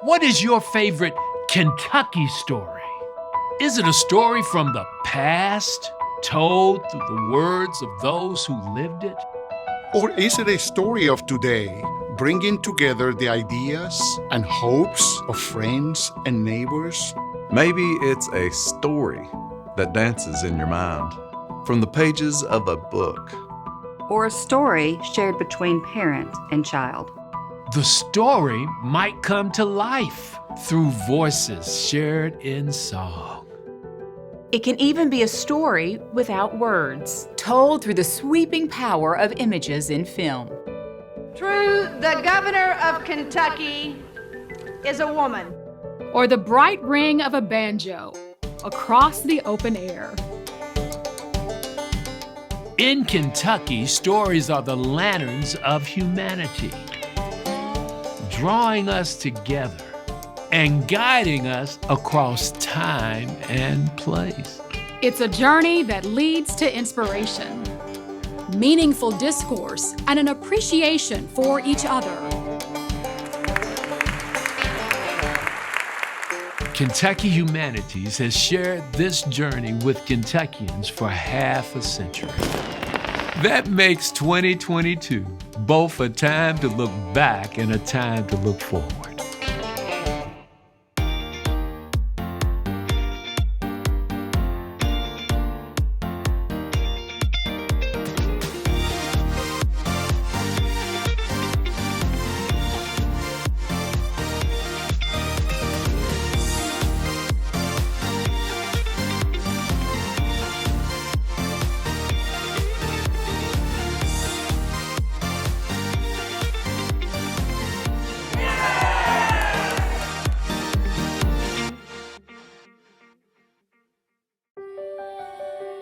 What is your favorite Kentucky story? Is it a story from the past, told through the words of those who lived it? Or is it a story of today, bringing together the ideas and hopes of friends and neighbors? Maybe it's a story that dances in your mind from the pages of a book. Or a story shared between parent and child. The story might come to life through voices shared in song. It can even be a story without words, told through the sweeping power of images in film. True, the governor of Kentucky is a woman. Or the bright ring of a banjo across the open air. In Kentucky, stories are the lanterns of humanity, drawing us together and guiding us across time and place. It's a journey that leads to inspiration, meaningful discourse, and an appreciation for each other. Kentucky Humanities has shared this journey with Kentuckians for half a century. That makes 2022 both a time to look back and a time to look forward.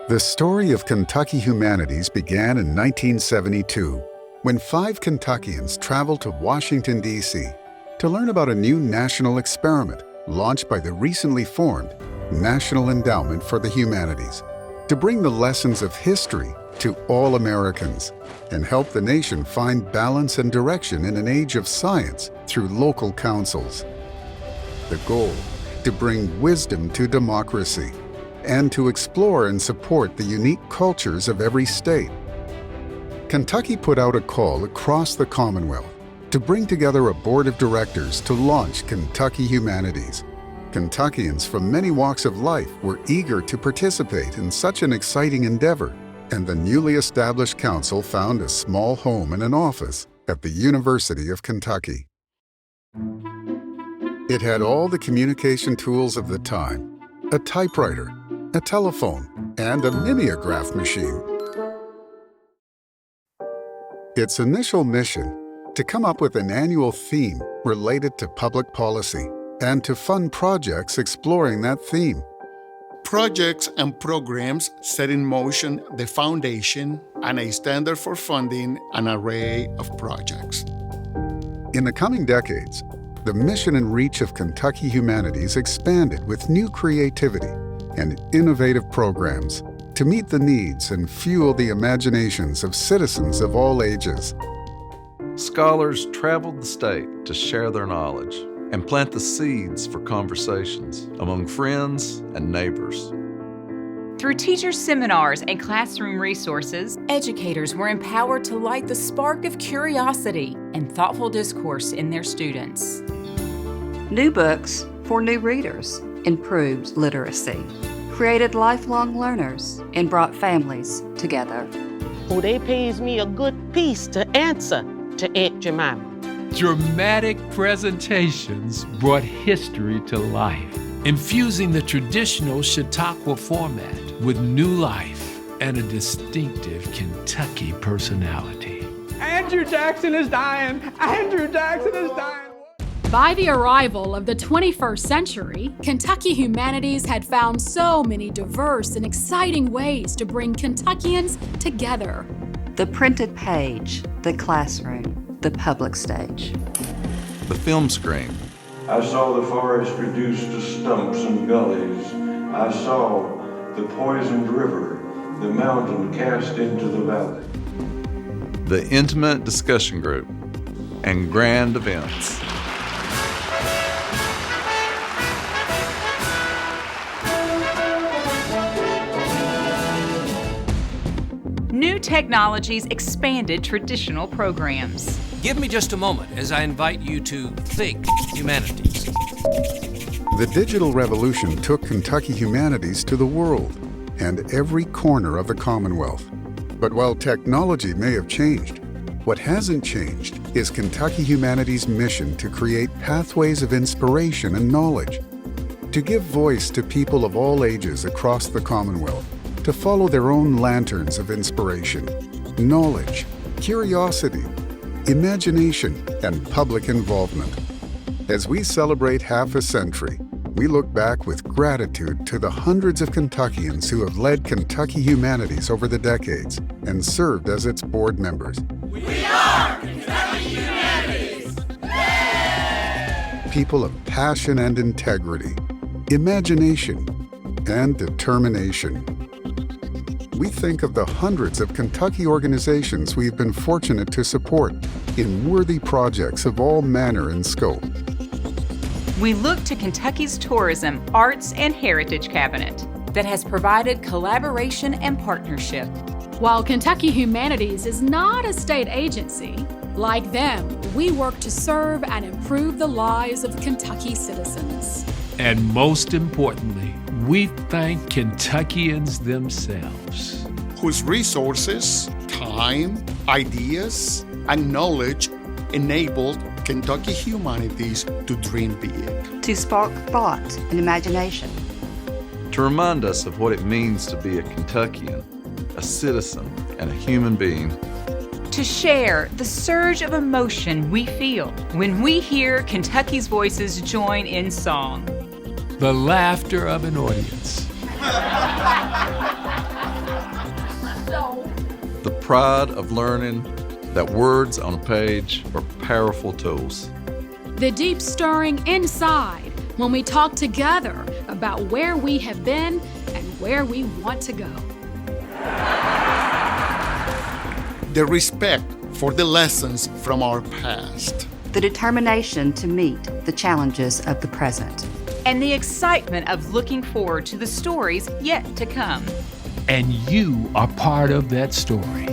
The story of Kentucky Humanities began in 1972, when 5 Kentuckians traveled to Washington, D.C. to learn about a new national experiment launched by the recently formed National Endowment for the Humanities to bring the lessons of history to all Americans and help the nation find balance and direction in an age of science through local councils. The goal: to bring wisdom to democracy and to explore and support the unique cultures of every state. Kentucky put out a call across the Commonwealth to bring together a board of directors to launch Kentucky Humanities. Kentuckians from many walks of life were eager to participate in such an exciting endeavor, and the newly established council found a small home and an office at the University of Kentucky. It had all the communication tools of the time: a typewriter, a telephone, and a mimeograph machine. Its initial mission: to come up with an annual theme related to public policy and to fund projects exploring that theme. Projects and programs set in motion the foundation and a standard for funding an array of projects. In the coming decades, the mission and reach of Kentucky Humanities expanded with new creativity and innovative programs to meet the needs and fuel the imaginations of citizens of all ages. Scholars traveled the state to share their knowledge and plant the seeds for conversations among friends and neighbors. Through teacher seminars and classroom resources, educators were empowered to light the spark of curiosity and thoughtful discourse in their students. New books for new readers improved literacy, created lifelong learners, and brought families together. Oh, they pays me a good piece to answer to Aunt Jemima. Dramatic presentations brought history to life, infusing the traditional Chautauqua format with new life and a distinctive Kentucky personality. Andrew Jackson is dying! Andrew Jackson is dying! By the arrival of the 21st century, Kentucky Humanities had found so many diverse and exciting ways to bring Kentuckians together. The printed page, the classroom, the public stage. The film screen. I saw the forest reduced to stumps and gullies. I saw the poisoned river, the mountain cast into the valley. The intimate discussion group and grand events. technologies expanded traditional programs. Give me just a moment as I invite you to think humanities. The digital revolution took Kentucky Humanities to the world and every corner of the Commonwealth. But while technology may have changed, what hasn't changed is Kentucky Humanities' mission to create pathways of inspiration and knowledge, to give voice to people of all ages across the Commonwealth, to follow their own lanterns of inspiration, knowledge, curiosity, imagination, and public involvement. As we celebrate half a century, we look back with gratitude to the hundreds of Kentuckians who have led Kentucky Humanities over the decades and served as its board members. We are Kentucky Humanities! Yay! People of passion and integrity, imagination, and determination. We think of the hundreds of Kentucky organizations we've been fortunate to support in worthy projects of all manner and scope. We look to Kentucky's Tourism, Arts, and Heritage Cabinet that has provided collaboration and partnership. While Kentucky Humanities is not a state agency, like them, we work to serve and improve the lives of Kentucky citizens. And most importantly, we thank Kentuckians themselves, whose resources, time, ideas, and knowledge enabled Kentucky Humanities to dream big, to spark thought and imagination, to remind us of what it means to be a Kentuckian, a citizen, and a human being, to share the surge of emotion we feel when we hear Kentucky's voices join in song, the laughter of an audience, the pride of learning that words on a page are powerful tools, the deep stirring inside when we talk together about where we have been and where we want to go, the respect for the lessons from our past, the determination to meet the challenges of the present, and the excitement of looking forward to the stories yet to come. And you are part of that story.